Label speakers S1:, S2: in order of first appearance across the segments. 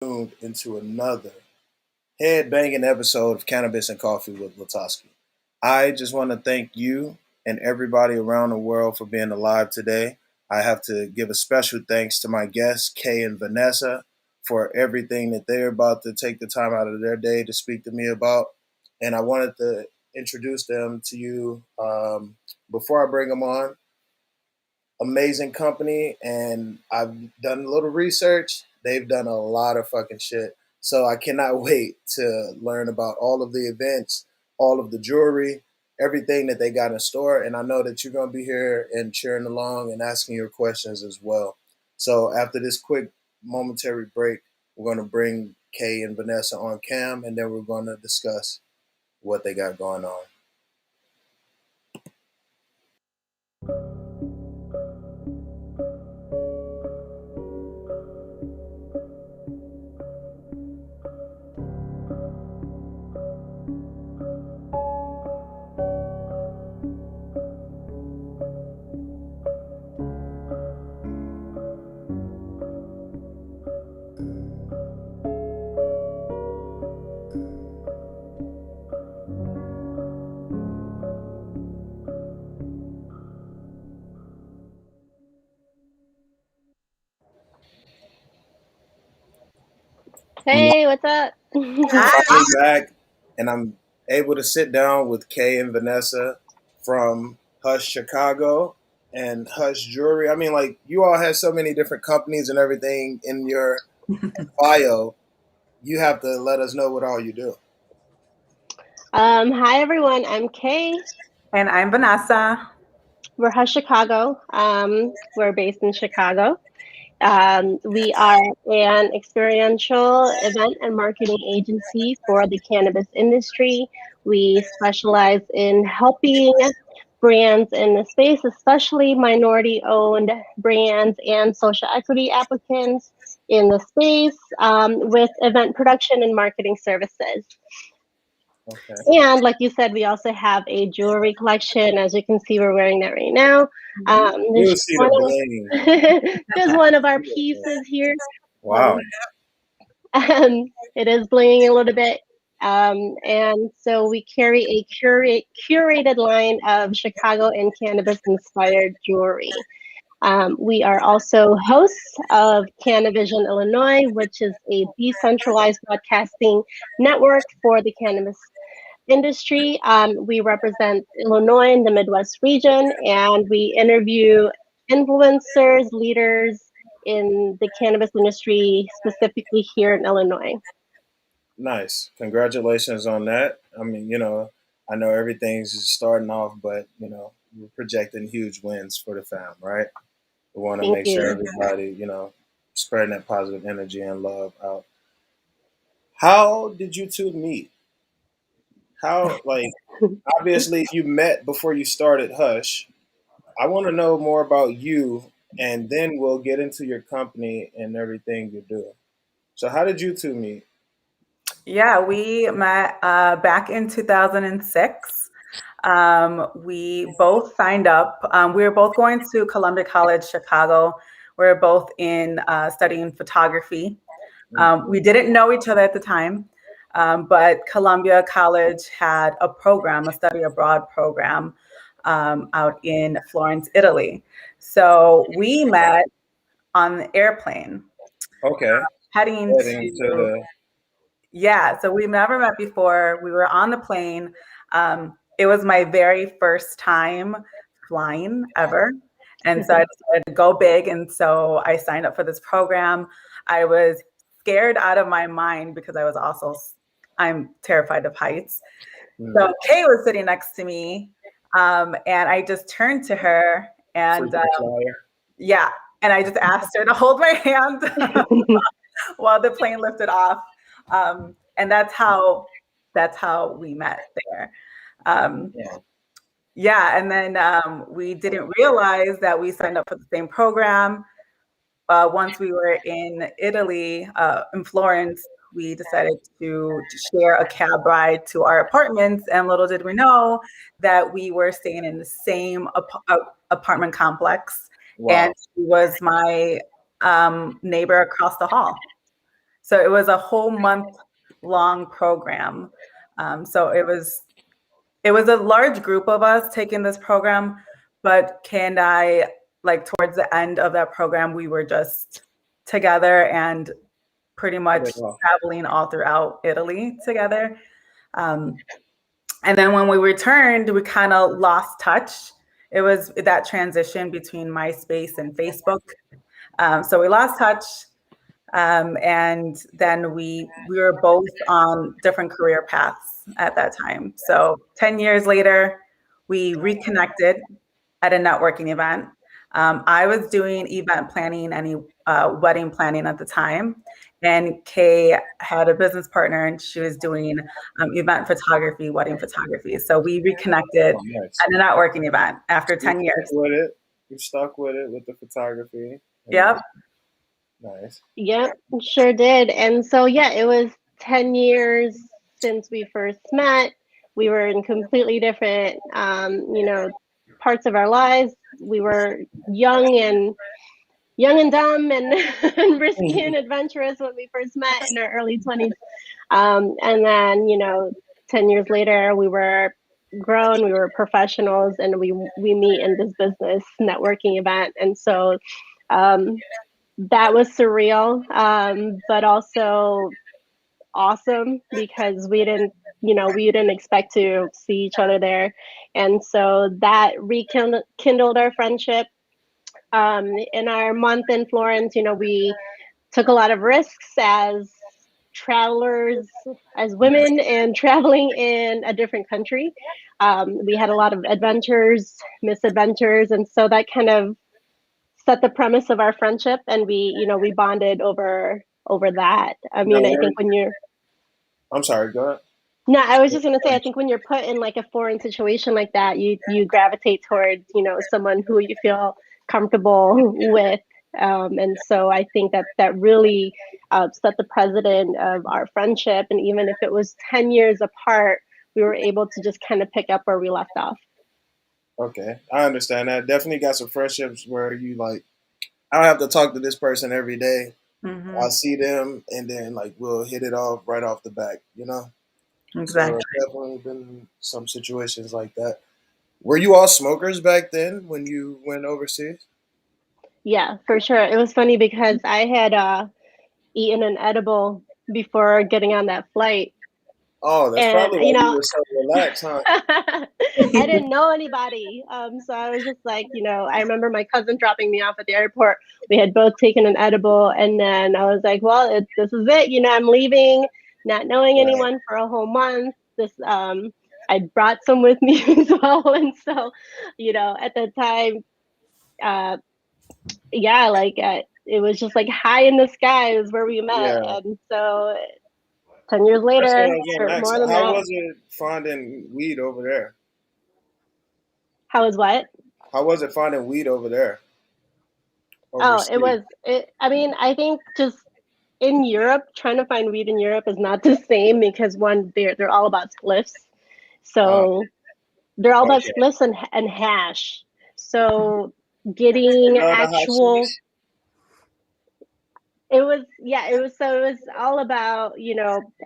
S1: tuned into another head-banging episode of Cannabis and Coffee with LaTosque. I just want to thank you and everybody around the world for being alive today. I have to give a special thanks to my guests, Kay and Vanessa, for everything that they're about to take the time out of their day to speak to me about. And I wanted to introduce them to you before I bring them on. Amazing company, and I've done a little research. They've done a lot of fucking shit. So I cannot wait to learn about all of the events, all of the jewelry, everything that they got in store. And I know that you're going to be here and cheering along and asking your questions as well. So after this quick momentary break, we're going to bring Kay and Vanessa on cam, and then we're going to discuss what they got going on.
S2: Hey, what's up?
S1: I'm back, and I'm able to sit down with Kay and Vanessa from Hush Chicago and Hush Jewelry. I mean, like, you all have so many different companies and everything in your bio. You have to let us know what all you do.
S2: Hi everyone, I'm Kay.
S3: And I'm Vanessa.
S2: We're Hush Chicago. We're based in Chicago. We are an experiential event and marketing agency for the cannabis industry. We specialize in helping brands in the space, especially minority-owned brands and social equity applicants in the space, with event production and marketing services.
S1: Okay.
S2: And like you said, we also have a jewelry collection. As you can see, we're wearing that right now.
S1: You'll see the bling.
S2: There's one of our pieces here.
S1: Wow.
S2: It is blinging a little bit. And so we carry a curated line of Chicago and cannabis-inspired jewelry. We are also hosts of Cannavision Illinois, which is a decentralized broadcasting network for the cannabis industry. We represent Illinois in the Midwest region, and we interview influencers, leaders in the cannabis industry, specifically here in Illinois.
S1: Nice. Congratulations on that. I mean, I know everything's just starting off, but, we're projecting huge wins for the fam, right? We want to make sure everybody, spreading that positive energy and love out. How did you two meet? How, obviously you met before you started Hush. I want to know more about you, and then we'll get into your company and everything you're doing. So how did you two meet?
S3: Yeah, we met back in 2006. We both signed up. We were both going to Columbia College, Chicago. We were both in studying photography. We didn't know each other at the time, but Columbia College had a study abroad program out in Florence, Italy. So we met on the airplane.
S1: Okay.
S3: Heading to the... Yeah, so we've never met before. We were on the plane. It was my very first time flying ever. And so I decided to go big. And so I signed up for this program. I was scared out of my mind because I'm terrified of heights. So Kay was sitting next to me. And I just turned to her and and I just asked her to hold my hand while the plane lifted off. And that's how we met there. And then we didn't realize that we signed up for the same program. Once we were in Italy, in Florence, we decided to share a cab ride to our apartments. And little did we know that we were staying in the same apartment complex. Wow. And she was my neighbor across the hall. So it was a whole month-long program. So it was a large group of us taking this program, but like towards the end of that program, we were just together and pretty much traveling all throughout Italy together. And then when we returned, we kind of lost touch. It was that transition between MySpace and Facebook. So we lost touch. And then we were both on different career paths at that time. So 10 years later, we reconnected at a networking event. I was doing event planning and wedding planning at the time. And Kay had a business partner and she was doing event photography, wedding photography. So we reconnected at a networking event after 10 years.
S1: You stuck with it with the photography.
S3: Yep.
S1: Nice.
S2: Yep, sure did. And so, yeah, it was 10 years since we first met. We were in completely different, parts of our lives. We were young and dumb and, and risky and adventurous when we first met in our early 20s. And then, 10 years later, we were grown, we were professionals, and we meet in this business networking event. And so, that was surreal, but also awesome because we didn't expect to see each other there. And so that rekindled our friendship. In our month in Florence, we took a lot of risks as travelers, as women, and traveling in a different country. We had a lot of adventures, misadventures, and so that kind of set the premise of our friendship, and we bonded over that. I mean, I think when you're
S1: I'm sorry, go ahead.
S2: No, I was just gonna say, I think when you're put in like a foreign situation like that, you gravitate towards someone who you feel comfortable with, and so I think that really set the precedent of our friendship. And even if it was 10 years apart, we were able to just kind of pick up where we left off.
S1: Okay, I understand that. Definitely got some friendships where you like, I don't have to talk to this person every day.
S3: Mm-hmm.
S1: I'll see them and then like we'll hit it off right off the back,
S3: Exactly.
S1: So definitely been some situations like that. Were you all smokers back then when you went overseas?
S2: Yeah, for sure. It was funny because I had eaten an edible before getting on that flight.
S1: Oh, that's
S2: And
S1: probably why you were so relaxed, huh?
S2: I didn't know anybody, so I was just like, I remember my cousin dropping me off at the airport. We had both taken an edible, and then I was like, well, this is it. I'm leaving, not knowing anyone for a whole month. I brought some with me as well, and so, at the time, it was just like high in the sky is where we met, and so 10 years later, or more than
S1: How
S2: that.
S1: was it finding weed over there?
S2: How was what?
S1: How was it finding weed over there?
S2: Oh,
S1: Overseas?
S2: I mean, I think just in Europe, trying to find weed in Europe is not the same because one, they're all about spliffs. So they're all about spliffs and hash. So getting actual, it was all about,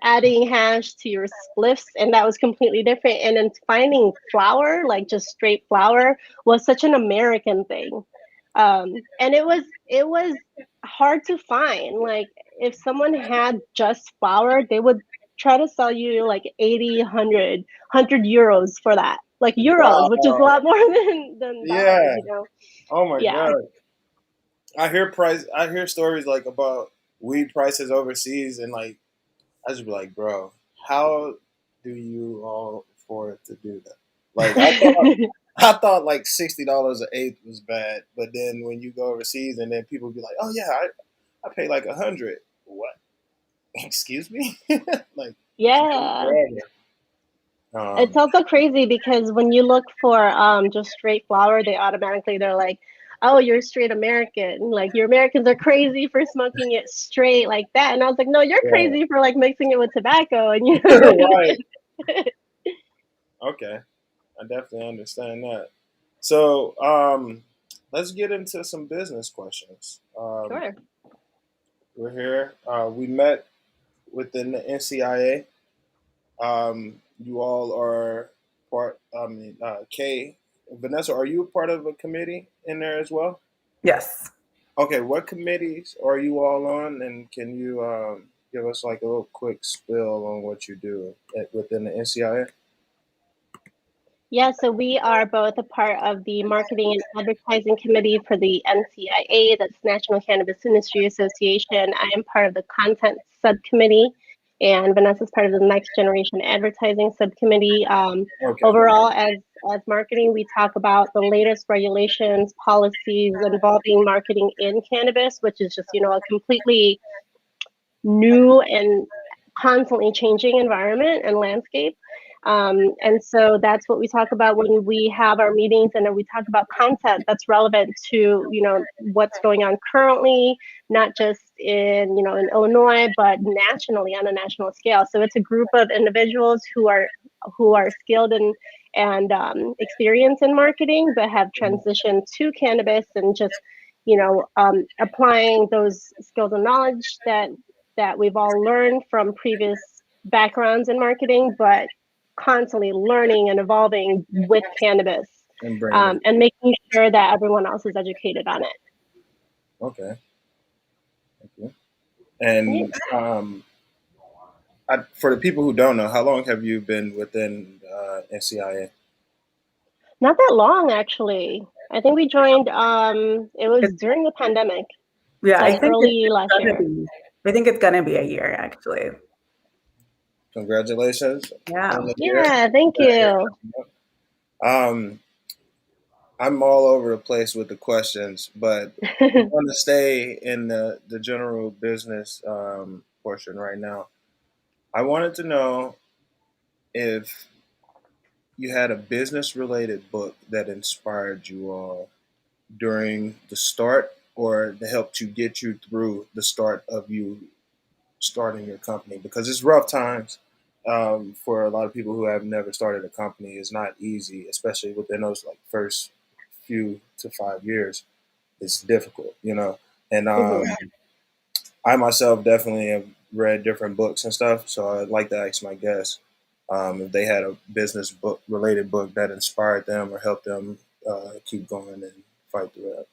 S2: adding hash to your spliffs, and that was completely different. And then finding flour, like just straight flour, was such an American thing. And it was hard to find. Like if someone had just flour, they would try to sell you like 80, 100 euros for that. Like euros, which is a lot more than dollars,
S1: Oh my God. I hear stories like about weed prices overseas, and like I just be like, bro, how do you all afford to do that? Like I thought like $60 an eighth was bad, but then when you go overseas and then people be like, oh yeah, I pay like 100. What? Excuse me? Like
S2: yeah. It's also crazy because when you look for just straight flour, they're like, oh, you're straight American. Like your Americans are crazy for smoking it straight like that. And I was like, no, you're crazy for like mixing it with tobacco. And
S1: right. Okay. I definitely understand that. So let's get into some business questions.
S2: Sure.
S1: We're here. We met within the NCIA. You all are part. Kay, Vanessa, are you a part of a committee in there as well?
S3: Yes.
S1: Okay, what committees are you all on, and can you give us like a little quick spill on what you do within the NCIA?
S2: Yeah, so we are both a part of the marketing and advertising committee for the NCIA, that's National Cannabis Industry Association. I am part of the content subcommittee, and Vanessa's part of the next generation advertising subcommittee.
S1: Okay.
S2: Overall, as marketing, we talk about the latest regulations, policies involving marketing in cannabis, which is just, a completely new and constantly changing environment and landscape. And so that's what we talk about when we have our meetings, and then we talk about content that's relevant to, what's going on currently, not just in Illinois, but nationally on a national scale. So it's a group of individuals who are skilled and experienced in marketing, but have transitioned to cannabis and just applying those skills and knowledge that we've all learned from previous backgrounds in marketing, but constantly learning and evolving with cannabis, and making sure that everyone else is educated on it.
S1: Okay. Thank you. And for the people who don't know, how long have you been within NCIA?
S2: Not that long, actually. I think we joined. It was during the pandemic.
S3: Yeah,
S2: like early last year.
S3: I think it's gonna be a year, actually.
S1: Congratulations.
S2: Yeah, thank you.
S1: I'm all over the place with the questions, but I want to stay in the general business portion right now. I wanted to know if you had a business related book that inspired you all during the start, or that helped you get you through the start of you starting your company, because it's rough times for a lot of people who have never started a company. It's not easy, especially within those like first few to 5 years. It's difficult, and I myself definitely have read different books and stuff, so I'd like to ask my guests if they had a business book related book that inspired them or helped them keep going and fight through that.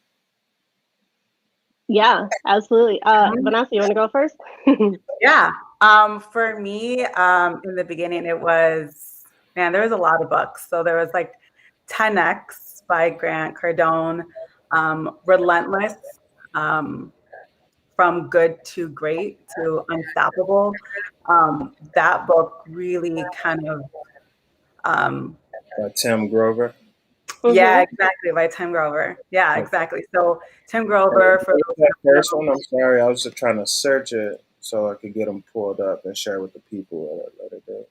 S2: Yeah, absolutely. Vanessa, you want to go first?
S3: Yeah. For me, in the beginning, there was a lot of books. So there was like 10X by Grant Cardone, Relentless, From Good to Great to Unstoppable. That book really kind of
S1: Tim Grover.
S3: Yeah, exactly, by Tim Grover. Yeah, exactly. So Tim Grover, for those
S1: that first one, I'm sorry, I was just trying to search it so I could get them pulled up and share with the people at a later date.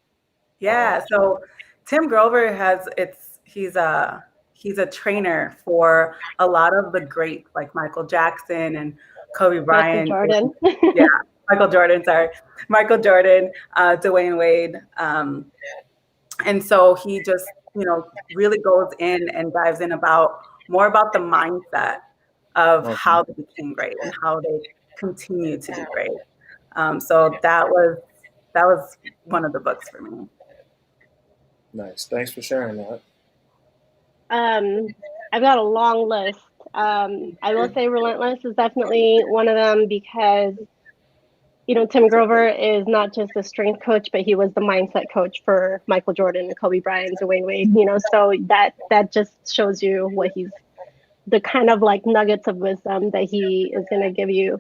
S3: Yeah, so Tim Grover he's a trainer for a lot of the greats like Michael Jackson and Kobe Bryant.
S2: Michael Jordan.
S3: Yeah, Michael Jordan, sorry. Michael Jordan, Dwayne Wade. And so he just, really goes in and dives in more about the mindset of how they became great and how they continue to be great. So that was one of the books for me.
S1: Nice. Thanks for sharing that.
S2: I've got a long list. I will say Relentless is definitely one of them because, Tim Grover is not just a strength coach, but he was the mindset coach for Michael Jordan and Kobe Bryant, Dwayne Wade, so that just shows you what the kind of like nuggets of wisdom that he is going to give you.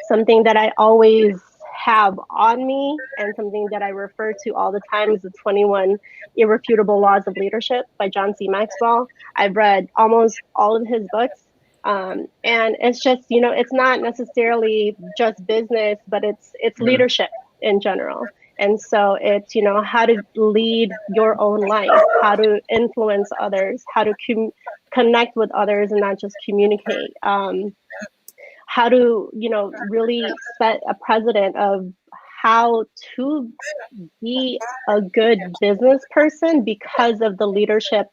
S2: Something that I always have on me and something that I refer to all the time is the 21 Irrefutable Laws of Leadership by John C. Maxwell. I've read almost all of his books. And it's just, it's not necessarily just business, but it's leadership in general. And so it's, how to lead your own life, how to influence others, how to connect with others and not just communicate. How to, really set a precedent of how to be a good business person because of the leadership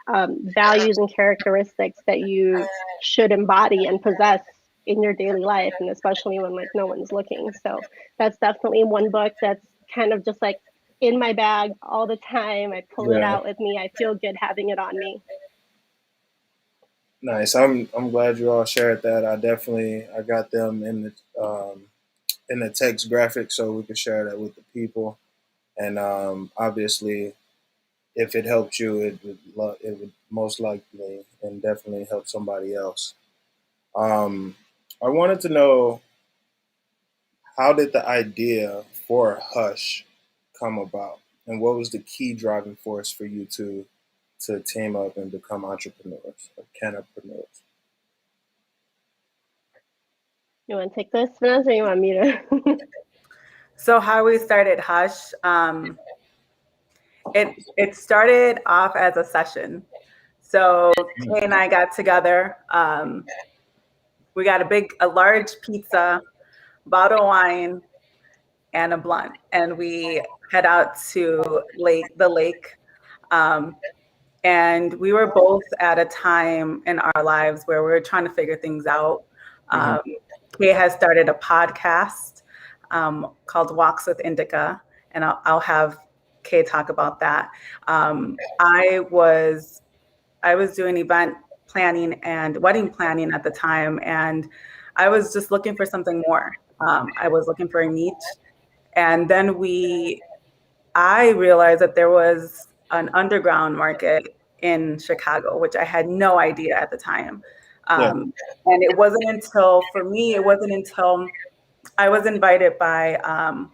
S2: values and characteristics that you should embody and possess in your daily life, and especially when like no one's looking. So that's definitely one book that's kind of just like in my bag all the time. I pull it out with me. I feel good having it on me.
S1: Nice. I'm glad you all shared that. I got them in the text graphic so we could share that with the people. And obviously, if it helped you, it would most likely and definitely help somebody else. I wanted to know, how did the idea for Hush come about, and what was the key driving force for you to team up and become entrepreneurs or cannapreneurs?
S2: You want to take this, Vanessa, or you want me to?
S3: So how we started Hush, it started off as a session. So Kay and I got together. We got a large pizza, bottle of wine, and a blunt, and we head out to the lake. And we were both at a time in our lives where we were trying to figure things out. Kay has started a podcast called Walks with Indica, and I'll have Kay talk about that. I was doing event planning and wedding planning at the time, and I was just looking for something more. I was looking for a niche, and then I realized that there was an underground market in Chicago, which I had no idea at the time. And it wasn't until I was invited by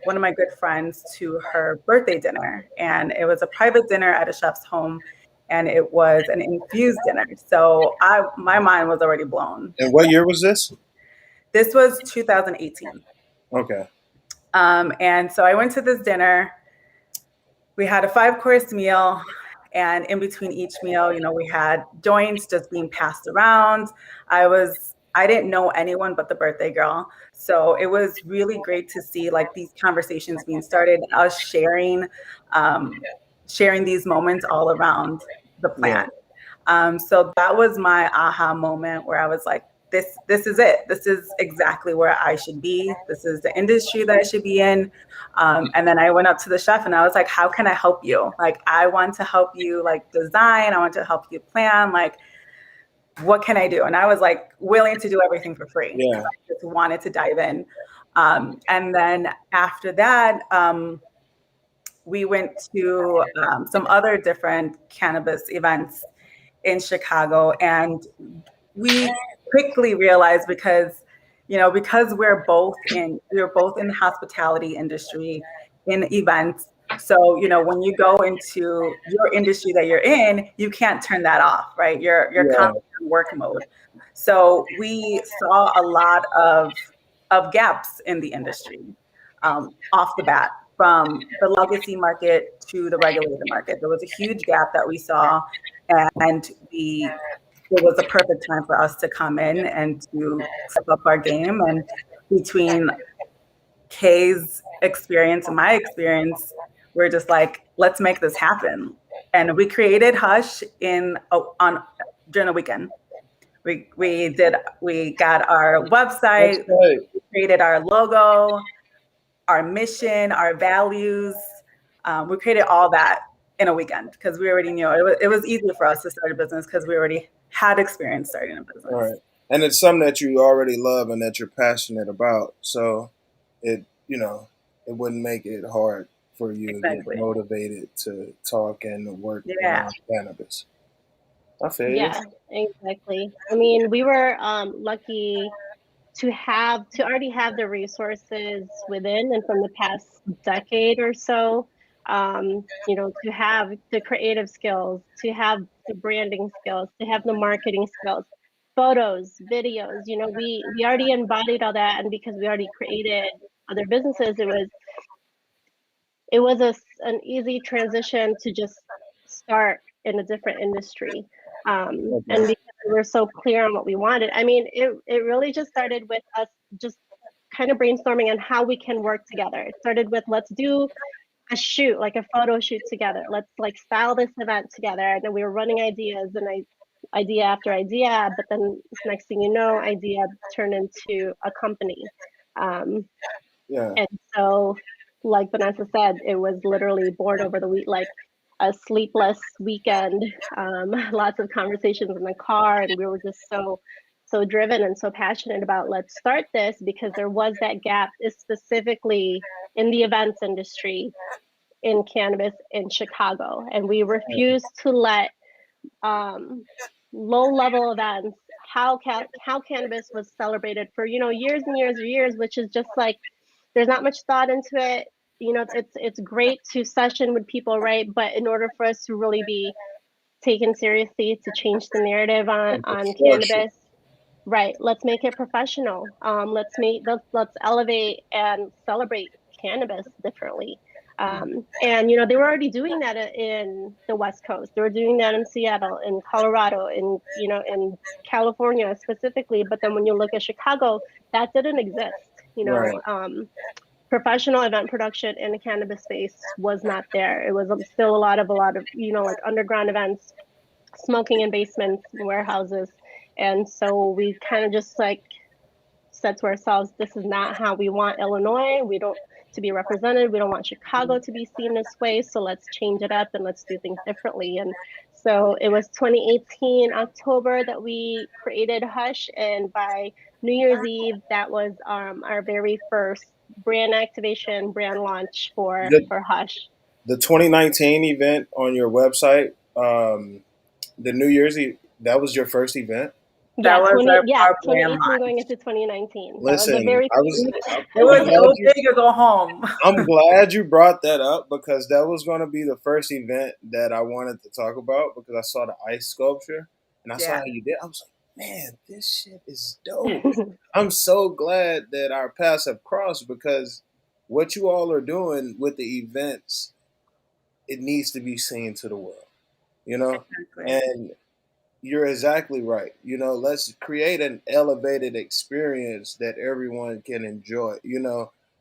S3: one of my good friends to her birthday dinner, and it was a private dinner at a chef's home, and it was an infused dinner. So my mind was already blown.
S1: And what year was this?
S3: This was 2018.
S1: Okay.
S3: And so I went to this dinner. We had a 5-course meal, and in between each meal, we had joints just being passed around. I didn't know anyone but the birthday girl. So it was really great to see like these conversations being started, us sharing these moments all around the plant. So that was my aha moment where I was like, this is it. This is exactly where I should be. This is the industry that I should be in. And then I went up to the chef and I was like, how can I help you? Like, I want to help you like design. I want to help you plan. Like, what can I do? And I was like willing to do everything for free.
S1: Yeah.
S3: I just wanted to dive in. And then after that, we went to some other different cannabis events in Chicago, and we quickly realized because we're both in the hospitality industry, in events. So when you go into your industry that you're in, you can't turn that off, right? You're constantly in work mode. So we saw a lot of gaps in the industry off the bat, from the legacy market to the regulated market. There was a huge gap that we saw, and it was a perfect time for us to come in and to step up our game. And between Kay's experience and my experience, we're just like, let's make this happen. And we created Hush during the weekend. We got our website, we created our logo, our mission, our values. We created all that in a weekend because we already knew it was easier for us to start a business because we already had experience starting a business.
S1: All right. And it's something that you already love and that you're passionate about. So it wouldn't make it hard for you to get motivated to talk and work around cannabis. I feel you.
S2: Yeah, exactly. I mean, we were lucky to already have the resources within and from the past decade or so, to have the creative skills, to have the branding skills, to have the marketing skills, photos, videos. We already embodied all that, and because we already created other businesses, it was an easy transition to just start in a different industry. And because we were so clear on what we wanted, I mean, it really just started with us just kind of brainstorming on how we can work together. It started with, let's do a shoot, like a photo shoot together. Let's like style this event together. And then we were running ideas, and idea after idea, but then next thing you know, idea turned into a company.
S1: Yeah.
S2: And so, like Vanessa said, it was literally born over the week, like a sleepless weekend, lots of conversations in the car, and we were just so driven and so passionate about let's start this because there was that gap, specifically in the events industry in cannabis in Chicago, and we refused to let low-level events, how cannabis was celebrated for years and years and years, which is just like there's not much thought into it. It's great to session with people, right? But in order for us to really be taken seriously, to change the narrative on cannabis, right? Let's make it professional. Let's elevate and celebrate cannabis differently. And they were already doing that in the West Coast. They were doing that in Seattle, in Colorado, in California specifically. But then when you look at Chicago, that didn't exist.
S1: Right.
S2: Professional event production in the cannabis space was not there. It was still a lot of like underground events, smoking in basements, warehouses. And so we kind of just like said to ourselves, this is not how we want Illinois. We don't to be represented. We don't want Chicago to be seen this way. So let's change it up and let's do things differently. And so it was 2018 October that we created Hush, and by New Year's Eve, that was our very first brand activation, brand launch for Hush.
S1: The 2019 event on your website, the New Year's Eve, that was your first event?
S2: Yeah,
S3: that was our
S2: 2018
S3: brand
S2: going into 2019.
S1: Listen,
S2: that was the very
S3: it was go big or go home.
S1: I'm glad you brought that up because that was going to be the first event that I wanted to talk about because I saw the ice sculpture and I saw how you did. I was like, man, this shit is dope. I'm so glad that our paths have crossed because what you all are doing with the events, it needs to be seen to the world,
S3: Exactly.
S1: And you're exactly right. Let's create an elevated experience that everyone can enjoy,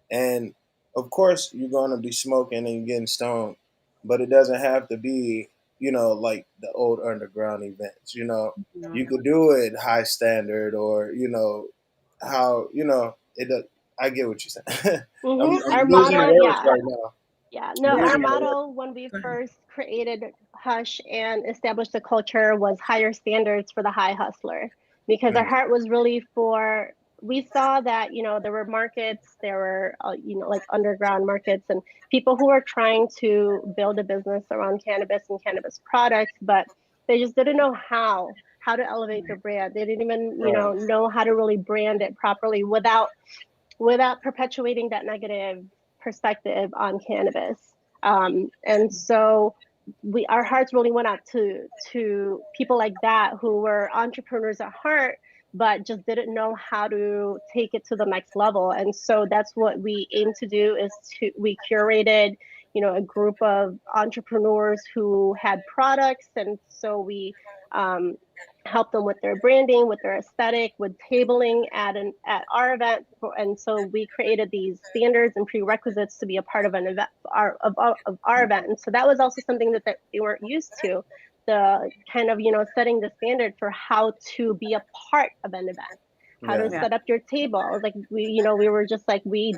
S1: And of course, you're going to be smoking and getting stoned, but it doesn't have to be, like the old underground events, You could do it high standard or, how, it. I get what you're saying. I'm losing words right now.
S2: Yeah, no, our motto when we first created Hush and established the culture was higher standards for the high hustler, because our heart was really for, we saw that, there were markets, there were, like underground markets and people who were trying to build a business around cannabis and cannabis products, but they just didn't know how to elevate their brand. They didn't even, know how to really brand it properly without perpetuating that negative perspective on cannabis. And so our hearts really went out to people like that who were entrepreneurs at heart, but just didn't know how to take it to the next level. And so that's what we aim to do we curated, a group of entrepreneurs who had products. And so we help them with their branding, with their aesthetic, with tabling at our event. And so we created these standards and prerequisites to be a part of an event of our event. And so that was also something that they weren't used to, the kind of setting the standard for how to be a part of an event, how to set up your table. Like we were just like, we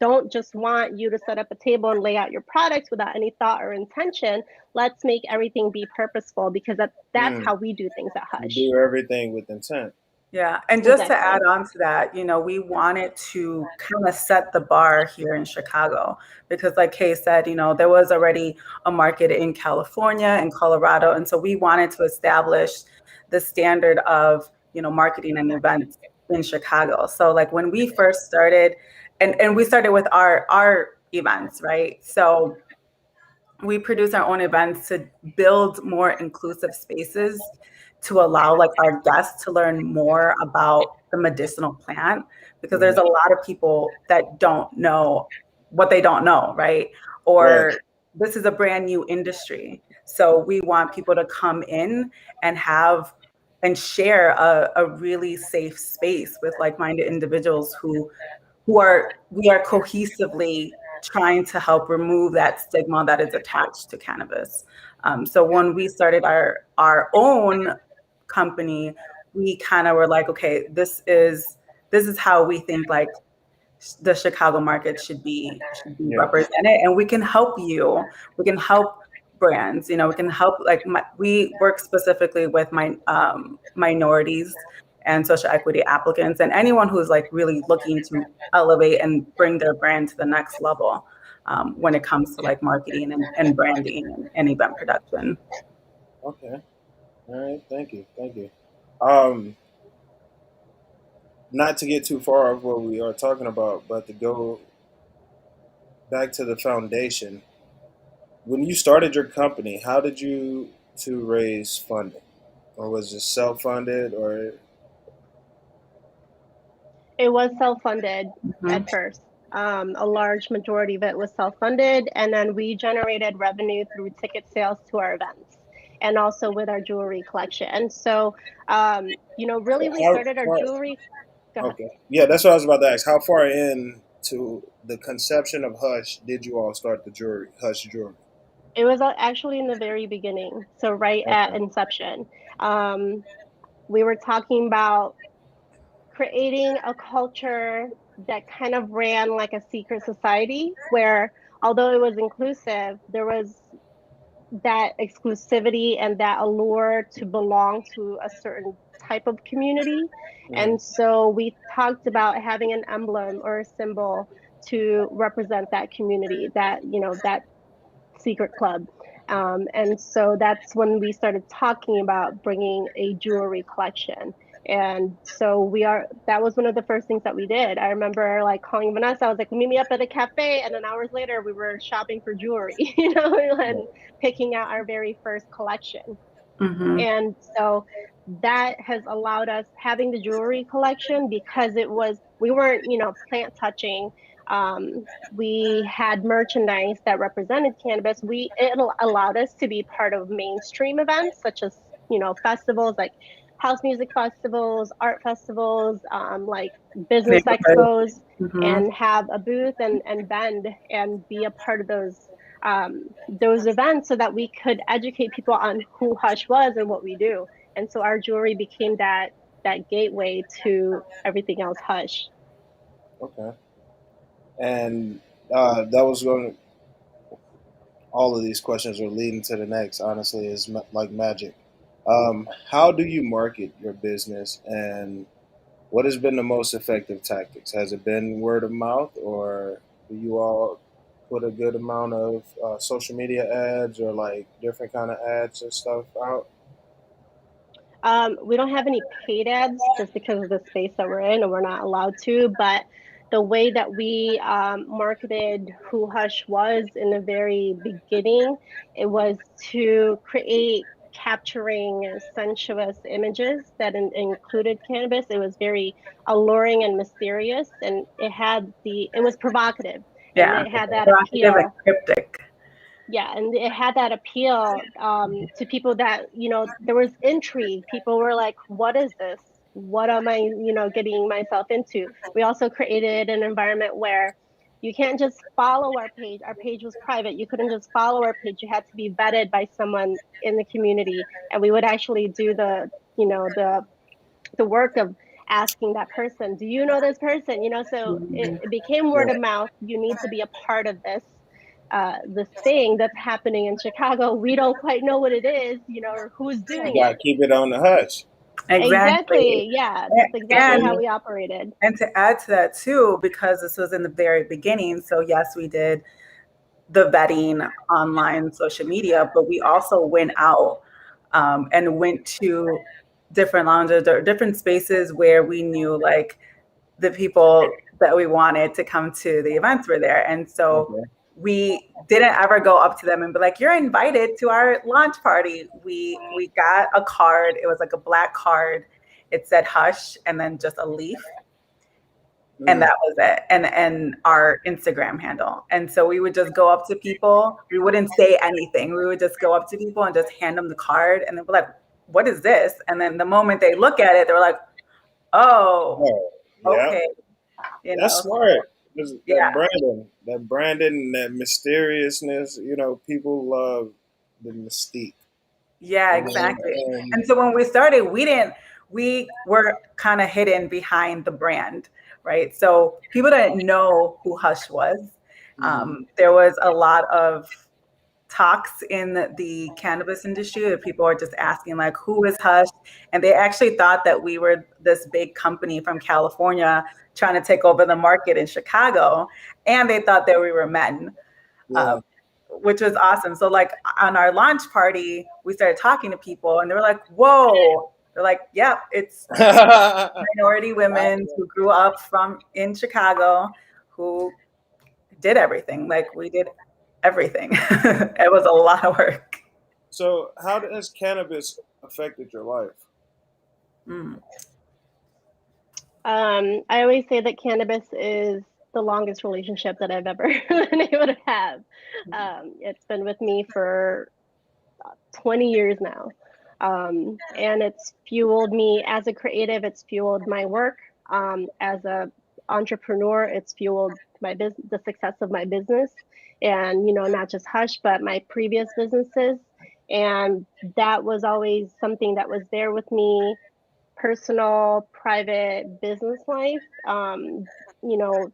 S2: don't just want you to set up a table and lay out your products without any thought or intention. Let's make everything be purposeful, because that's how we do things at Hush.
S1: You do everything with intent.
S3: Yeah. And just to add on to that, we wanted to kind of set the bar here in Chicago because like Kay said, there was already a market in California and Colorado. And so we wanted to establish the standard of, marketing and events in Chicago. So like when we first started, and we started with our events, right? So we produce our own events to build more inclusive spaces to allow like our guests to learn more about the medicinal plant, because there's a lot of people that don't know what they don't know, right? Or this is a brand new industry. So we want people to come in and have and share a really safe space with like-minded individuals we are cohesively trying to help remove that stigma that is attached to cannabis. So when we started our own company, we kind of were like, okay, this is how we think like the Chicago market should be represented, and we can help you. We can help brands. We can help. Like we work specifically with minorities and social equity applicants, and anyone who's like really looking to elevate and bring their brand to the next level when it comes to like marketing and branding and event production.
S1: Okay. All right. Thank you. Not to get too far off what we are talking about, but to go back to the foundation. When you started your company, how did you to raise funding, or was it self-funded, or?
S2: It was self-funded at first. A large majority of it was self-funded, and then we generated revenue through ticket sales to our events and also with our jewelry collection. And so, really, we started our jewelry.
S1: Okay. Yeah, that's what I was about to ask. How far in to the conception of Hush did you all start the Hush jewelry?
S2: It was actually in the very beginning, so right at inception. We were talking about creating a culture that kind of ran like a secret society where, although it was inclusive, there was that exclusivity and that allure to belong to a certain type of community. And so we talked about having an emblem or a symbol to represent that community, that secret club. And so that's when we started talking about bringing a jewelry collection. And so that was one of the first things that we did. I remember like calling Vanessa, I was like, meet me up at a cafe. And then hours later, we were shopping for jewelry, and picking out our very first collection. And so that has allowed us having the jewelry collection because we weren't, plant touching. We had merchandise that represented cannabis. It allowed us to be part of mainstream events such as, festivals like house music festivals, art festivals, like business expos, and have a booth and bend and be a part of those events so that we could educate people on who Hush was and what we do. And so our jewelry became that gateway to everything else Hush.
S1: Okay. And that was going. All of these questions are leading to the next. Honestly, is like magic. How do you market your business, and what has been the most effective tactics? Has it been word of mouth, or do you all put a good amount of social media ads or like different kind of ads and stuff out?
S2: We don't have any paid ads just because of the space that we're in and we're not allowed to. But the way that we marketed who Hush was in the very beginning, it was to create capturing sensuous images that included cannabis. It was very alluring and mysterious, and it was provocative, and it had that appeal.
S3: Cryptic.
S2: Yeah, and it had that appeal to people that, there was intrigue. People were like, what is this? What am I, getting myself into? We also created an environment where you can't just follow our page. Our page was private. You couldn't just follow our page. You had to be vetted by someone in the community. And we would actually do the work of asking that person, do you know this person? So it became word of mouth. You need to be a part of this thing that's happening in Chicago. We don't quite know what it is, or who's doing
S1: You gotta
S2: it.
S1: keep it on the hush.
S2: Exactly. Yeah, that's exactly how we operated.
S3: And to add to that too, because this was in the very beginning, so yes, we did the vetting online social media, but we also went out and went to different lounges or different spaces where we knew like the people that we wanted to come to the events were there. And so we didn't ever go up to them and be like, you're invited to our launch party. We got a card. It was like a black card. It said Hush and then just a leaf. And that was it. And our Instagram handle. And so we would just go up to people. We wouldn't say anything. We would just go up to people and just hand them the card. And they'd be like, what is this? And then the moment they look at it, they were like, oh, okay.
S1: That's smart. That branding, that mysteriousness, people love the mystique.
S3: Yeah, exactly. And so when we started, we were kind of hidden behind the brand, right? So people didn't know who Hush was. There was a lot of talks in the cannabis industry that people are just asking, like, who is Hush? And they actually thought that we were this big company from California trying to take over the market in Chicago. And they thought that we were men.
S1: Yeah.
S3: Which was awesome. So like on our launch party, we started talking to people and they were like, whoa. They're like, yep, it's minority women who grew up in Chicago who did everything. Like we did everything. It was a lot of work.
S1: So how has cannabis affected your life?
S2: I always say that cannabis is the longest relationship that I've ever been able to have. It's been with me for 20 years now. And it's fueled me as a creative, it's fueled my work. As a entrepreneur, it's fueled my business, the success of my business. And, you know, not just Hush, but my previous businesses. And that was always something that was there with me, personal, private, business life. You know,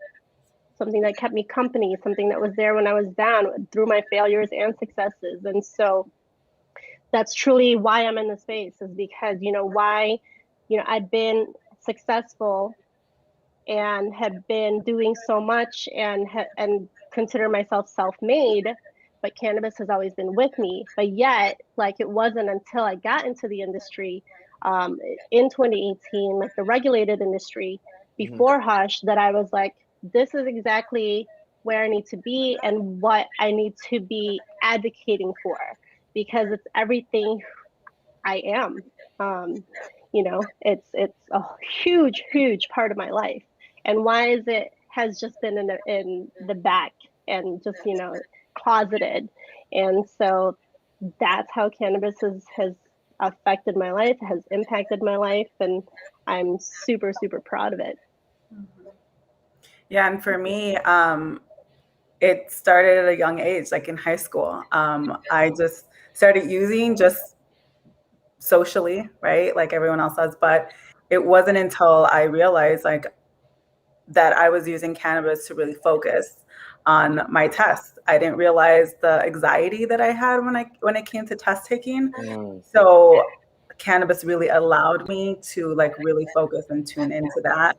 S2: something that kept me company, something that was there when I was down through my failures and successes. And so that's truly why I'm in the space, is because, you know, I've been successful and have been doing so much and consider myself self-made, but cannabis has always been with me. But yet, like, it wasn't until I got into the industry in 2018, like the regulated industry before Hush, that I was like, this is exactly where I need to be and what I need to be advocating for, because it's everything I am. You know, it's a huge part of my life. And why is it has just been in the back and just, you know, closeted. And so that's how cannabis has affected my life, has impacted my life, and I'm super proud of it.
S3: Yeah, and for me, it started at a young age, like in high school. I just started using just socially, right? Like everyone else does. But it wasn't until I realized like that I was using cannabis to really focus on my tests. I didn't realize the anxiety that I had when it came to test taking. So cannabis really allowed me to like really focus and tune into that.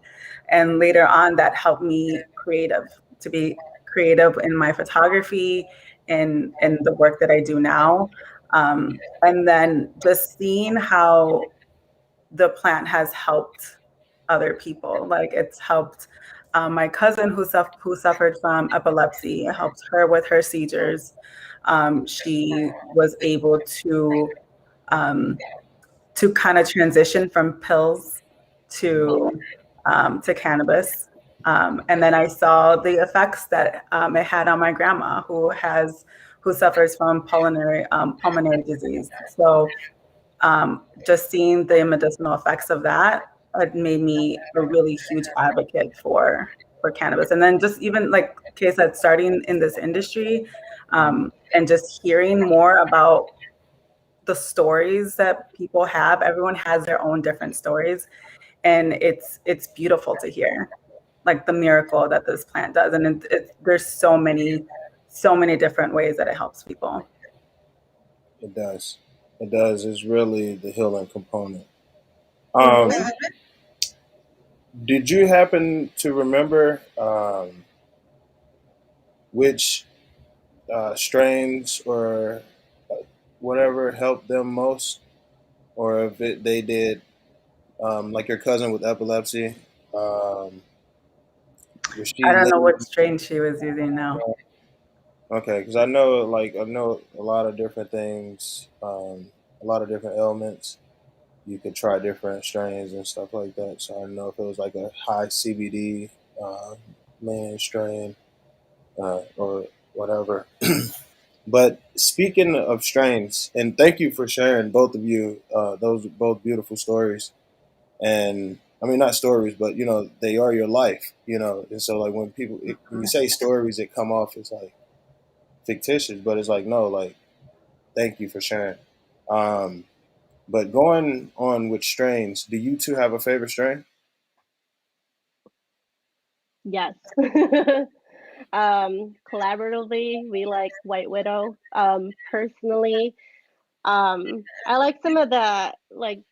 S3: And later on, that helped me to be creative in my photography and the work that I do now. And then just seeing how the plant has helped other people. Like it's helped my cousin who suffered from epilepsy. It helped her with her seizures. She was able to kind of transition from pills to cannabis. And then I saw the effects that it had on my grandma who suffers from pulmonary disease. So just seeing the medicinal effects of that, it made me a really huge advocate for cannabis. And then just even like Kay said, starting in this industry and just hearing more about the stories that people have. Everyone has their own different stories, and it's beautiful to hear like the miracle that this plant does. And there's so many different ways that it helps people.
S1: It does. It does. It's really the healing component. Did you happen to remember which strains or whatever helped them most, or if they did, like your cousin with epilepsy? Was
S3: I
S1: she
S3: don't know what
S1: living?
S3: strain she was using now.
S1: Okay, because I know a lot of different things, a lot of different ailments. You could try different strains and stuff like that. So I don't know if it was like a high CBD main strain or whatever. But speaking of strains, and thank you for sharing, both of you. Those are both beautiful stories. And I mean, not stories, but you know, they are your life. You know, and so like when you say stories, it come off as like fictitious, but it's like no, like thank you for sharing. But going on with strains, do you two have a favorite strain?
S2: Yes. Collaboratively, we like White Widow. Personally, I like some of the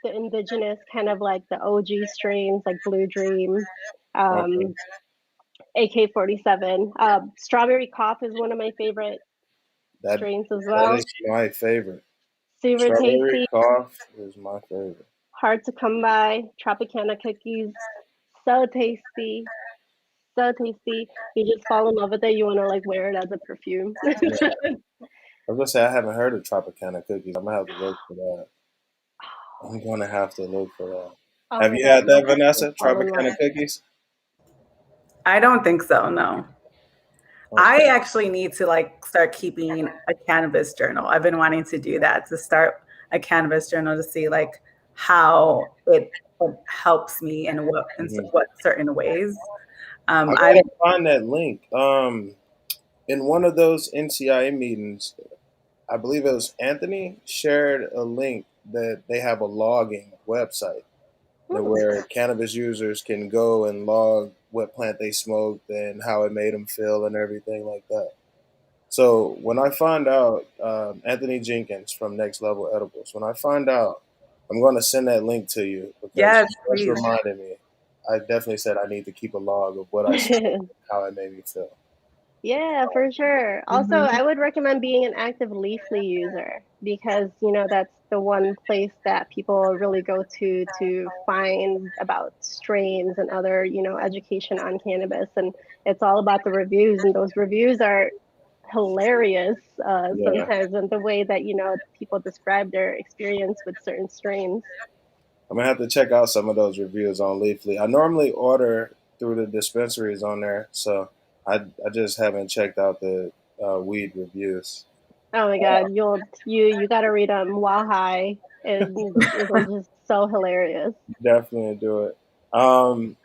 S2: indigenous kind of like the OG strains like Blue Dream,
S1: Okay,
S2: um, AK-47. Strawberry Cough is one of my favorite
S1: that
S2: strains as
S1: that is
S2: well.
S1: my favorite.
S2: Super
S1: Strawberry
S2: tasty,
S1: cough is my favorite.
S2: hard to come by. Tropicana cookies, so tasty, so tasty. You just fall in love with it. You want to like wear it as a perfume.
S1: Yeah. I was gonna say I haven't heard of Tropicana cookies. I'm gonna have to look for that. I'm gonna have to look for that.
S2: Oh
S1: Have
S2: my
S1: you
S2: God,
S1: had that,
S2: you'll
S1: Vanessa?
S2: fall in
S1: Tropicana
S2: love.
S1: cookies?
S3: I don't think so, no. I
S1: Okay.
S3: actually need to like start keeping a cannabis journal. I've been wanting to do that, to start a cannabis journal to see like how it helps me in
S1: Mhm.
S3: what certain ways.
S1: I
S3: I
S1: gotta find that link. In one of those NCIA meetings, I believe it was Anthony shared a link that they have a logging website
S2: Hmm.
S1: where cannabis users can go and log what plant they smoked and how it made them feel and everything like that. So when I find out, Anthony Jenkins from Next Level Edibles, when I find out, I'm going to send that link to you because
S3: yes,
S1: you just
S3: please.
S1: reminded me. I definitely said I need to keep a log of what I smoked, how it made me feel.
S2: Yeah, for sure. Also,
S3: Mhm.
S2: I would recommend being an active Leafly user because, that's the one place that people really go to find about strains and other, education on cannabis. And it's all about the reviews, and those reviews are hilarious
S1: Yeah,
S2: sometimes, and the way that, people describe their experience with certain strains.
S1: I'm gonna have to check out some of those reviews on Leafly. I normally order through the dispensaries on there, so I just haven't checked out the weed reviews.
S2: Oh my God, you got to read While High, and it was just so hilarious.
S1: Definitely do it. Um,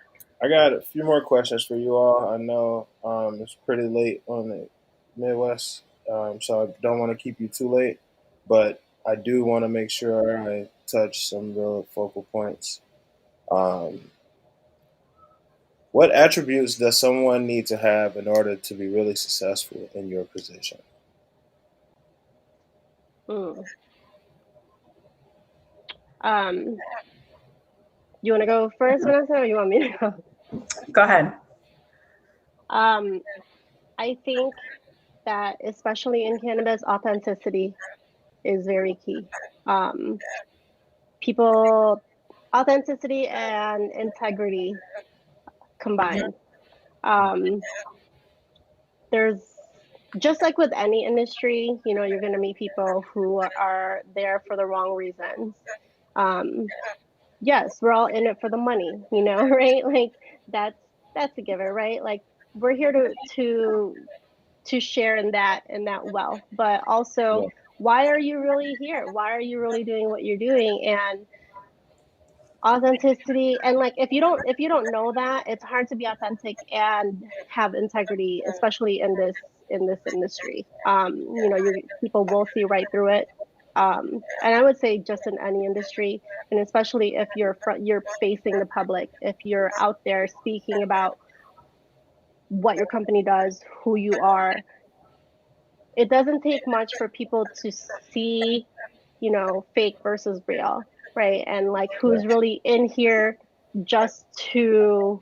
S1: I got a few more questions for you all. I know it's pretty late on the Midwest, so I don't want to keep you too late, but I do want to make sure I touch some real focal points. Um, what attributes does someone need to have in order to be really successful in your position?
S2: Mm. Um, you want to go first, Vanessa, or you want me to go?
S3: Go ahead.
S2: Um, I think that especially in cannabis, authenticity is very key. Um, people, authenticity and integrity
S3: Mhm.
S2: combined. Um, there's just like with any industry, you're going to meet people who are there for the wrong reasons. Um, yes, we're all in it for the money, right? Like that's that's a giver, right? Like we're here to share in that wealth, but also
S1: Yeah,
S2: why are you really here? Why are you really doing what you're doing? And authenticity, and like if you don't know that, it's hard to be authentic and have integrity, especially in this industry. Your people will see right through it. And I would say just in any industry, and especially if you're facing the public, if you're out there speaking about what your company does, who you are, it doesn't take much for people to see, fake versus real, right? And like
S1: yeah,
S2: who's really in here just to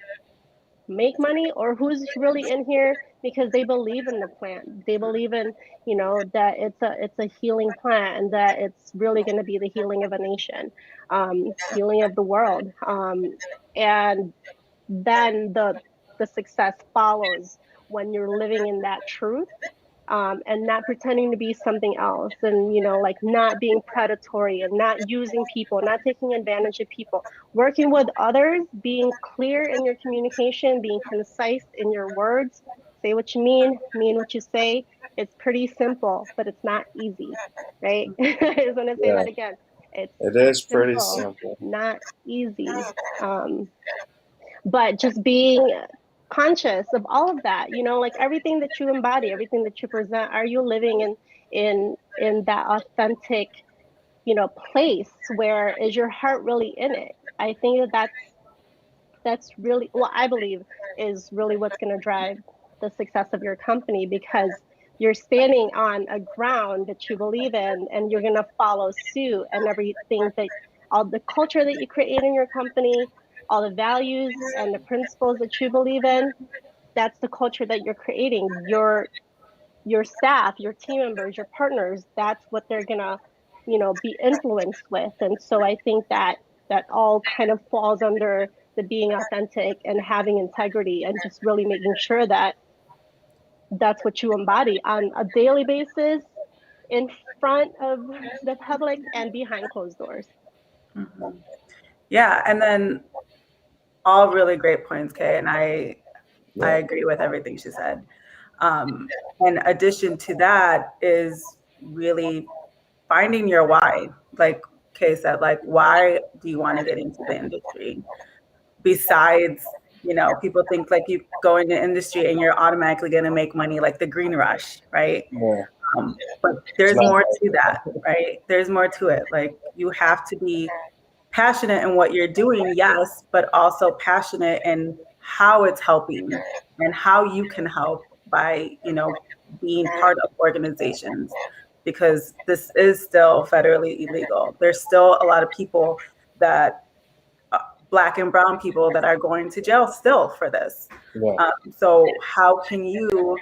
S2: make money, or who's really in here because they believe in the plant. They believe in, that it's a healing plant, and that it's really going to be the healing of a nation, healing of the world. And then the success follows when you're living in that truth, and not pretending to be something else, and like not being predatory and not using people, not taking advantage of people, working with others, being clear in your communication, being concise in your words, say what you mean what you say. It's pretty simple, but it's not easy, right? I just want to say
S1: yeah.
S2: that again. It's
S1: It is pretty
S2: simple,
S1: simple.
S2: not easy. But just being conscious of all of that, like everything that you embody, everything that you present, are you living in that authentic place where is your heart really in it? I think that's really what I believe is really what's going to drive the success of your company, because you're standing on a ground that you believe in, and you're going to follow suit, and everything that all the culture that you create in your company, all the values and the principles that you believe in, that's the culture that you're creating. Your staff, your team members, your partners, that's what they're gonna, be influenced with. And so I think that all kind of falls under the being authentic and having integrity, and just really making sure that that's what you embody on a daily basis, in front of the public and behind closed doors.
S3: Mm-hmm. Yeah, and then all really great points, Kay, and I agree with everything she said. In addition to that is really finding your why. Like Kay said, like, why do you want to get into the industry? Besides, people think like you go into industry and you're automatically going to make money, like the green rush, right?
S1: Yeah.
S3: But there's more to that, right? There's more to it. Like, you have to be passionate in what you're doing, yes, but also passionate in how it's helping and how you can help by, being part of organizations, because this is still federally illegal. There's still a lot of people that Black and brown people that are going to jail still for this.
S1: Yeah.
S3: So how can you,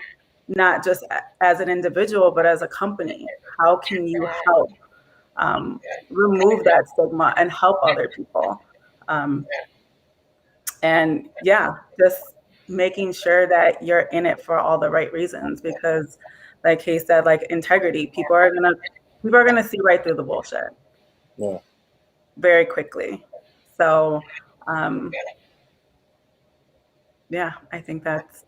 S3: not just as an individual, but as a company, how can you help remove that stigma and help other people? And yeah, just making sure that you're in it for all the right reasons, because like he said, like integrity, people are gonna see right through the bullshit.
S1: Yeah.
S3: Very quickly. So yeah, I think that's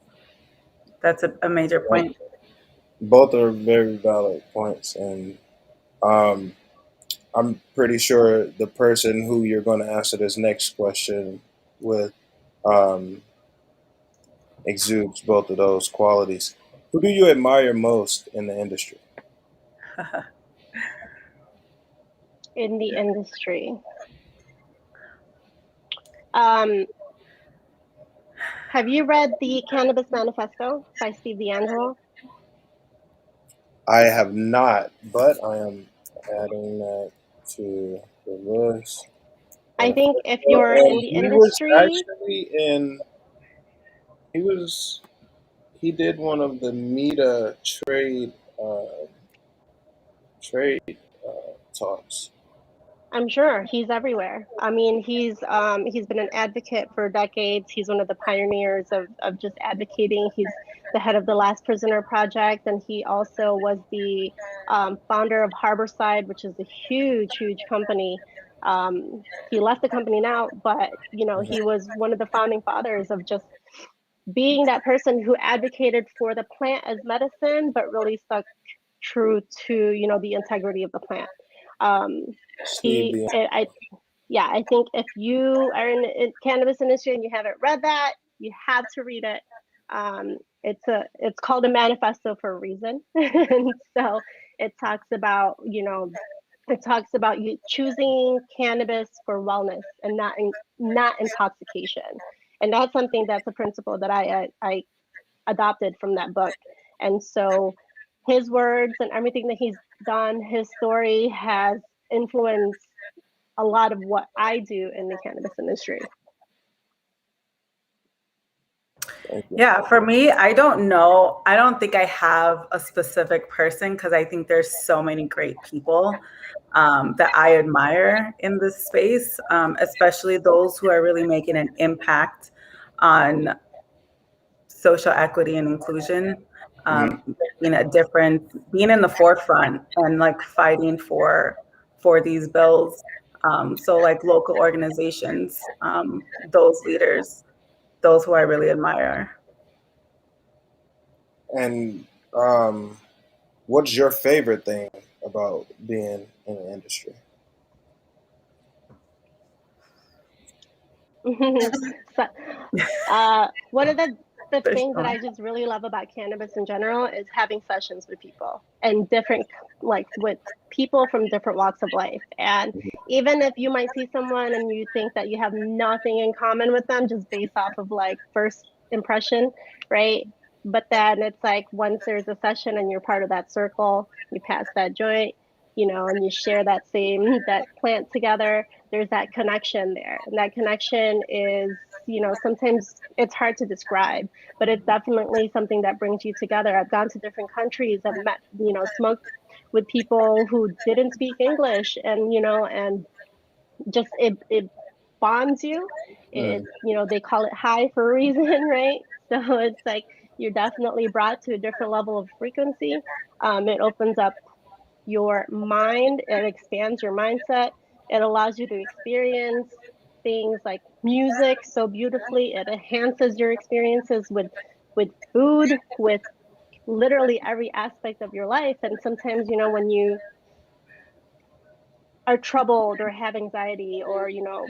S3: a major point.
S1: Both are very valid points, and I'm pretty sure the person who you're going to answer this next question with exudes both of those qualities. Who do you admire most in the industry?
S2: In the industry, have you read the Cannabis Manifesto by Steve D'Angelo?
S1: I have not, but I am adding that to the list.
S2: I think if you're
S1: And
S2: in the
S1: he was
S2: industry,
S1: actually in. He was. He did one of the META trade talks.
S2: I'm sure he's everywhere. I mean, he's been an advocate for decades. He's one of the pioneers of just advocating. He's the head of the Last Prisoner Project, and he also was the founder of Harborside, which is a huge company. He left the company now, but he was one of the founding fathers of just being that person who advocated for the plant as medicine, but really stuck true to the integrity of the plant.
S1: Steve D.
S2: I think if you are in the cannabis industry and you haven't read that, you have to read it. It's called a manifesto for a reason, and so it talks about you choosing cannabis for wellness and not intoxication, and that's a principle that I adopted from that book. And so his words and everything that he's done, his story has influenced a lot of what I do in the cannabis industry.
S3: Yeah, for me, I don't know. I don't think I have a specific person, because I think there's so many great people that I admire in this space, especially those who are really making an impact on social equity and inclusion, being in the forefront and like fighting for these bills. So like local organizations, those leaders, those who I really admire.
S1: And what's your favorite thing about being in the industry?
S2: So, one of the the thing that I just really love about cannabis in general is having sessions with people and different, like with people from different walks of life. And even if you might see someone and you think that you have nothing in common with them just based off of like first impression, right? But then it's like once there's a session and you're part of that circle, you pass that joint, you know, and you share that plant together, there's that connection there. And that connection is, you know, sometimes it's hard to describe, but it's definitely something that brings you together. I've gone to different countries, I've met, you know, smoked with people who didn't speak English, and, you know, and just it bonds you. It, you know, they call it high for a reason, right? So it's like you're definitely brought to a different level of frequency. It opens up your mind, it expands your mindset, it allows you to experience things like music so beautifully, it enhances your experiences with food, with literally every aspect of your life. And sometimes, you know, when you are troubled or have anxiety or, you know,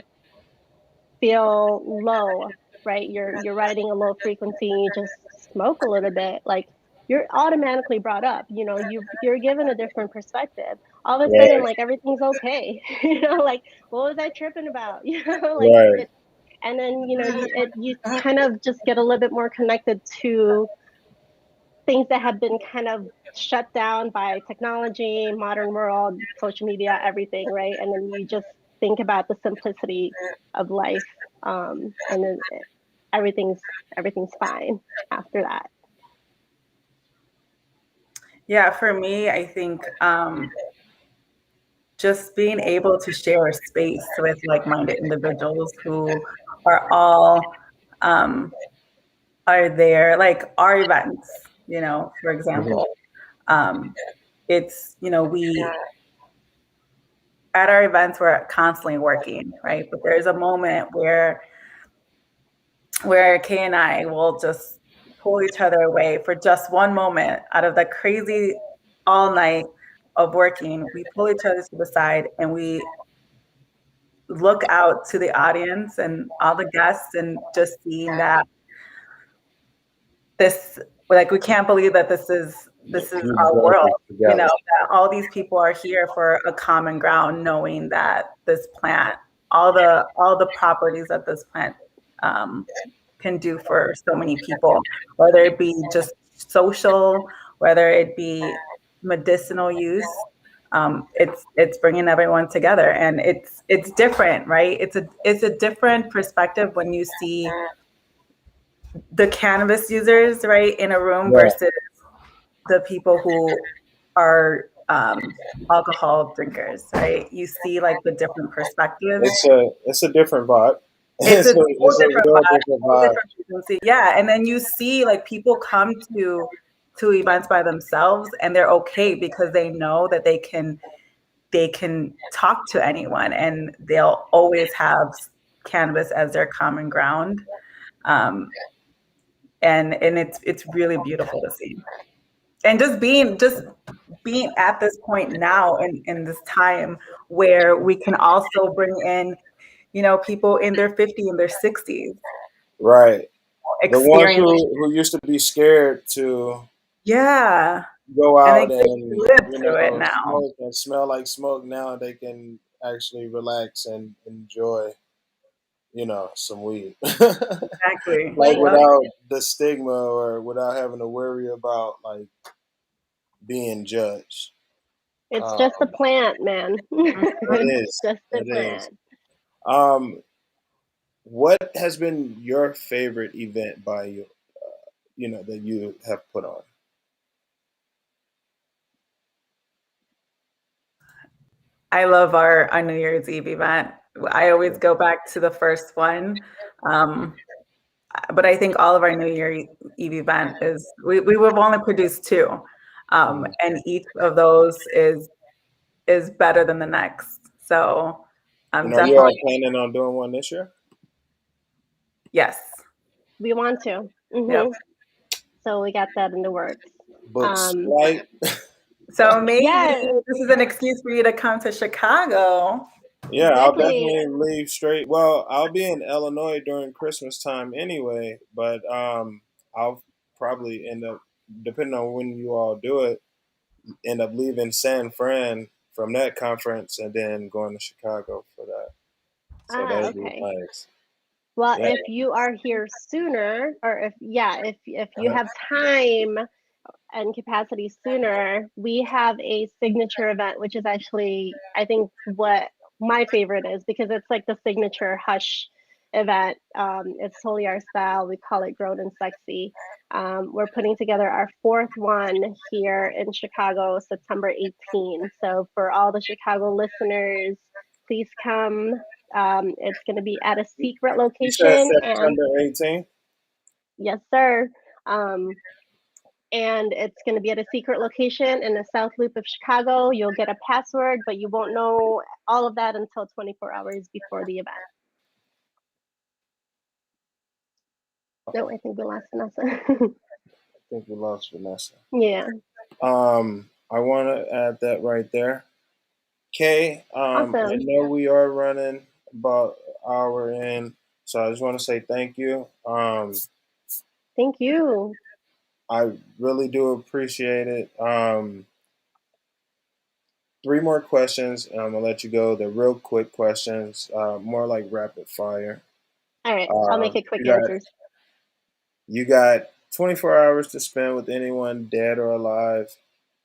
S2: feel low, right? You're riding a low frequency, you just smoke a little bit, like you're automatically brought up. You know, you're given a different perspective. All of a sudden, like everything's okay. You know, like what was I tripping about? You know, like it. And then you know, you kind of just get a little bit more connected to things that have been kind of shut down by technology, modern world, social media, everything, right? And then you just think about the simplicity of life, and then everything's fine after that.
S3: Yeah, for me, I think just being able to share a space with like-minded individuals who are all are there, like our events, you know, for example. It's, you know, we at our events we're constantly working, right? But there's a moment where Kay and I will just pull each other away for just one moment out of the crazy all night of working. We pull each other to the side and we look out to the audience and all the guests and just seeing that this, like, we can't believe that this is our world, you know, that all these people are here for a common ground, knowing that this plant, all the properties that this plant can do for so many people, whether it be just social, whether it be medicinal use. It's bringing everyone together, and it's different, right? It's a different perspective when you see the cannabis users, right, in a room versus the people who are alcohol drinkers, right? You see like the different perspectives.
S1: It's a different vibe.
S3: It's a whole different vibe, whole different frequency. Yeah, and then you see like people come to events by themselves, and they're okay because they know that they can talk to anyone, and they'll always have cannabis as their common ground. And it's really beautiful to see. And just being at this point now in this time where we can also bring in, you know, people in their 50s and their 60s.
S1: Right. The ones
S3: Experience.
S1: who used to be scared to go
S3: and
S1: out
S3: they
S1: and
S3: live
S1: you
S3: through it
S1: know
S3: now.
S1: smoke and smell like smoke, now they can actually relax and enjoy, you know, some weed.
S3: Exactly.
S1: Like without the stigma or without having to worry about like being judged.
S2: It's just a plant, man.
S1: It is.
S2: Just a
S1: It is.
S2: plant.
S1: What has been your favorite event by you, you know, that you have put on?
S3: I love our New Year's Eve event. I always go back to the first one. But I think all of our New Year Eve event is, we've only produced two. And each of those is better than the next. So
S1: And are you all
S3: definitely,
S1: planning on doing one this year?
S3: yes.
S2: We want to.
S3: Yep.
S2: So we got that in the works.
S1: Books, right?
S3: So maybe
S2: Yes.
S3: this is an excuse for you to come to Chicago.
S1: Yeah,
S2: Exactly.
S1: I'll definitely leave straight. Well, I'll be in Illinois during Christmas time anyway, but I'll probably end up, depending on when you all do it, end up leaving San Fran from that conference and then going to Chicago for that. So that'd be
S2: Okay.
S1: nice.
S2: Well,
S1: Yeah.
S2: if you are here sooner, or if you
S1: Uh-huh.
S2: have time and capacity sooner, we have a signature event, which is actually, I think, what my favorite is, because it's like the signature hush event. It's totally our style. We call it Grown and Sexy. We're putting together our fourth one here in Chicago, September 18th. So for all the Chicago listeners, please come. It's going to be at a secret
S1: You said
S2: location, and
S1: September 18th?
S2: yes, sir. Um, and it's going to be at a secret location in the South Loop of Chicago. You'll get a password, but you won't know all of that until 24 hours before the event. No, I think we lost Vanessa.
S1: I think we lost Vanessa.
S2: Yeah.
S1: I want to add that right there. Kay, I
S2: Awesome.
S1: know we are running about an hour in, so I just want to say thank you.
S2: Thank you.
S1: I really do appreciate it. Three more questions, and I'm gonna let you go. They're real quick questions, more like rapid fire.
S2: All right. I'll make it quick
S1: You got
S2: answers.
S1: 24 hours to spend with anyone, dead or alive.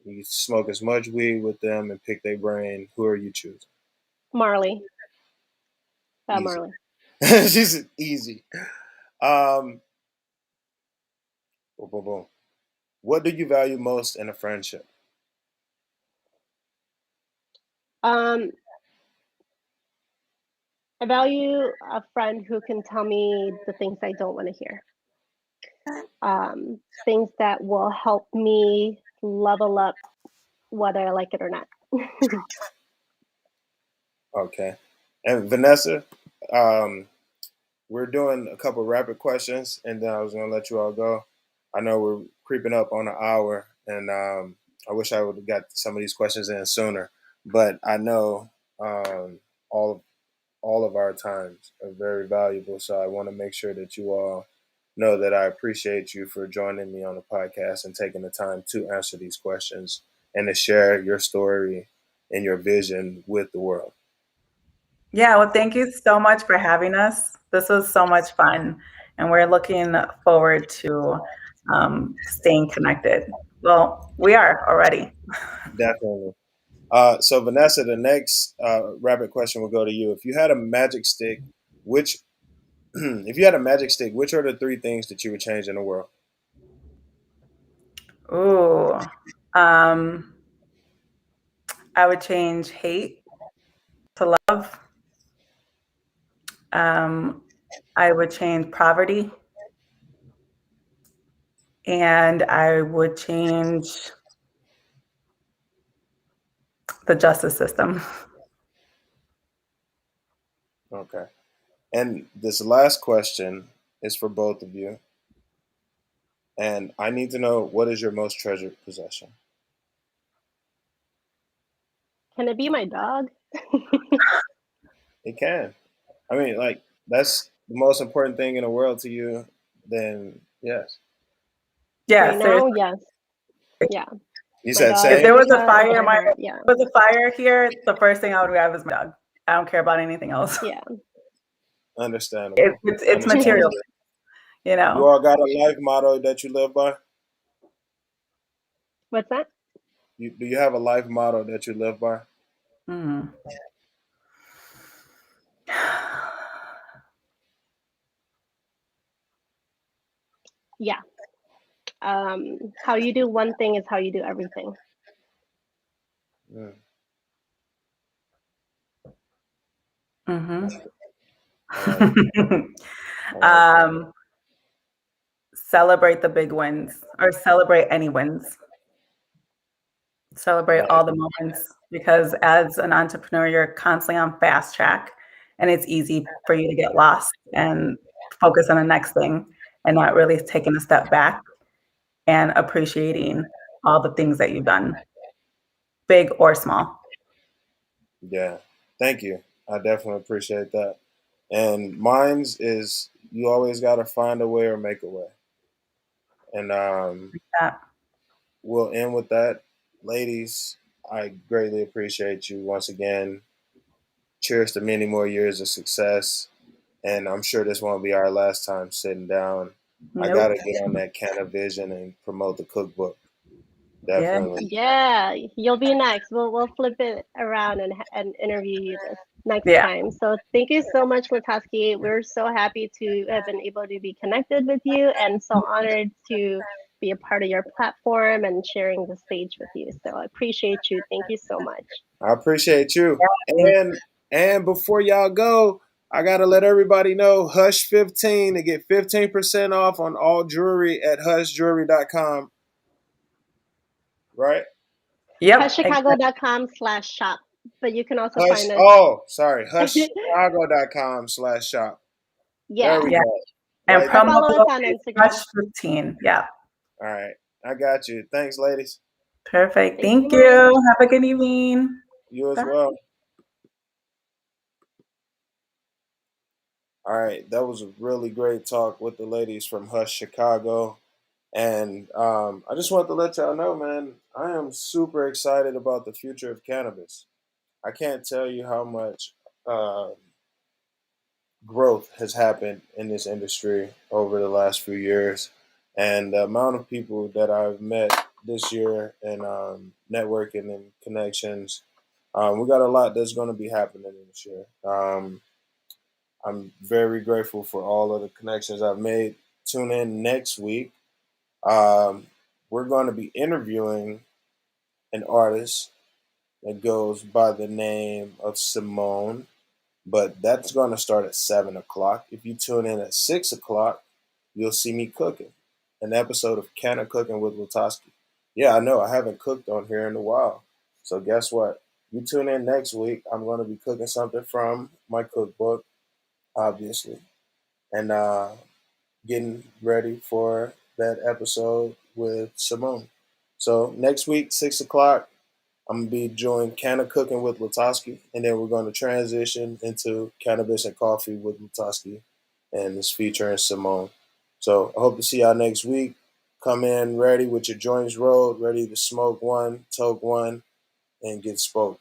S1: You can smoke as much weed with them and pick their brain. Who are you choosing?
S2: Marley.
S1: Easy.
S2: Marley.
S1: She's easy. Um, boom, boom, boom. What do you value most in a friendship?
S2: Um, I value a friend who can tell me the things I don't want to hear. Things that will help me level up, whether I like it or not.
S1: Okay. And Vanessa, um, we're doing a couple rapid questions, and then I was going to let you all go. I know we're creeping up on an hour, and I wish I would have got some of these questions in sooner. But I know all of our times are very valuable, so I want to make sure that you all know that I appreciate you for joining me on the podcast and taking the time to answer these questions and to share your story and your vision with the world.
S3: Yeah, well, thank you so much for having us. This was so much fun, and we're looking forward to staying connected. Well, we are already.
S1: Definitely. So Vanessa, the next rapid question will go to you. If you had a magic stick, which if you had a magic stick, which are the three things that you would change in the world?
S3: Ooh, um, I would change hate to love. Um, I would change poverty, and I would change the justice system.
S1: Okay. And this last question is for both of you. And I need to know, what is your most treasured possession?
S2: Can it be my dog?
S1: It can. I mean, like, that's the most important thing in the world to you, then yes.
S3: Yeah,
S2: Right now,
S3: seriously.
S2: yes. Yeah.
S1: You
S2: My
S1: said
S2: dog
S3: If
S1: same?
S3: there was a
S2: Rika is
S3: fire in
S2: my
S3: my
S2: heart. Yeah.
S3: if there was a fire here, the first thing I would grab is my dog. I don't care about anything else.
S2: Yeah.
S1: Understandable.
S3: It's material,
S1: Understandable.
S3: you
S1: You
S3: know.
S1: all got a life motto that you live by?
S2: What's that?
S1: Do you have a life motto that you live by?
S3: Mm.
S2: Yeah. How you do one thing is how you do everything.
S1: Mm,
S3: Mm-hmm.
S1: I like it. I like it.
S3: um, Celebrate the big wins, or celebrate any wins. Celebrate
S1: Nice.
S3: all the moments, because as an entrepreneur, you're constantly on fast track, and it's easy for you to get lost and focus on the next thing and not really taking a step back and appreciating all the things that you've done, big or small.
S1: Yeah. Thank you. I definitely appreciate that. And mine's is, you always got to find a way or make a way. And
S3: Yeah.
S1: we'll end with that. Ladies, I greatly appreciate you once again. Cheers to many more years of success. And I'm sure this won't be our last time sitting down. I got
S3: Nope.
S1: to get on that Cannavision and promote the cookbook.
S3: Yeah.
S1: Definitely.
S2: Yeah, you'll be next. We'll flip it around and interview you this next
S3: Yeah.
S2: time. So thank you so much, LaTosque. We're so happy to have been able to be connected with you, and so honored to be a part of your platform and sharing the stage with you. So I appreciate you. Thank you so much.
S1: I appreciate you.
S3: Thank
S1: And before y'all go, I gotta let everybody know Hush 15 to get 15% off on all jewelry at hushjewelry.com. Right?
S3: Yep. Exactly.
S2: HushChicago.com/shop. But you can also
S1: Hush.
S2: find us.
S1: Oh, sorry. Hushchicago.com/shop. There
S2: Yeah,
S1: we
S3: Yeah.
S1: go.
S3: And
S1: Right
S2: or
S1: there.
S3: promo
S2: follow us
S3: code
S2: on
S3: is
S2: Instagram.
S3: Hush15. Yeah.
S1: All right. I got you. Thanks, ladies.
S3: Perfect.
S2: Thank you
S3: Thank you.
S2: much.
S3: Have a good evening.
S1: You as
S3: Bye.
S1: well. All right. That was a really great talk with the ladies from Hush Chicago. And I just want to let y'all know, man, I am super excited about the future of cannabis. I can't tell you how much uh, growth has happened in this industry over the last few years. And the amount of people that I've met this year and networking and connections, we got a lot that's going to be happening this year. I'm very grateful for all of the connections I've made. Tune in next week. Um, we're going to be interviewing an artist that goes by the name of Simone, but that's going to start at 7 o'clock. If you tune in at 6 o'clock, you'll see me cooking an episode of Canna Cooking with LaTosque. Yeah, I know I haven't cooked on here in a while. So guess what? You tune in next week. I'm going to be cooking something from my cookbook, obviously, and getting ready for that episode with Simone. So next week, 6 o'clock, I'm gonna be doing Canna Cooking with LaTosque, and then we're going to transition into Cannabis and Coffee with LaTosque, and it's featuring Simone. So I hope to see y'all next week. Come in ready with your joints rolled, ready to smoke one, toke one, and get spoke.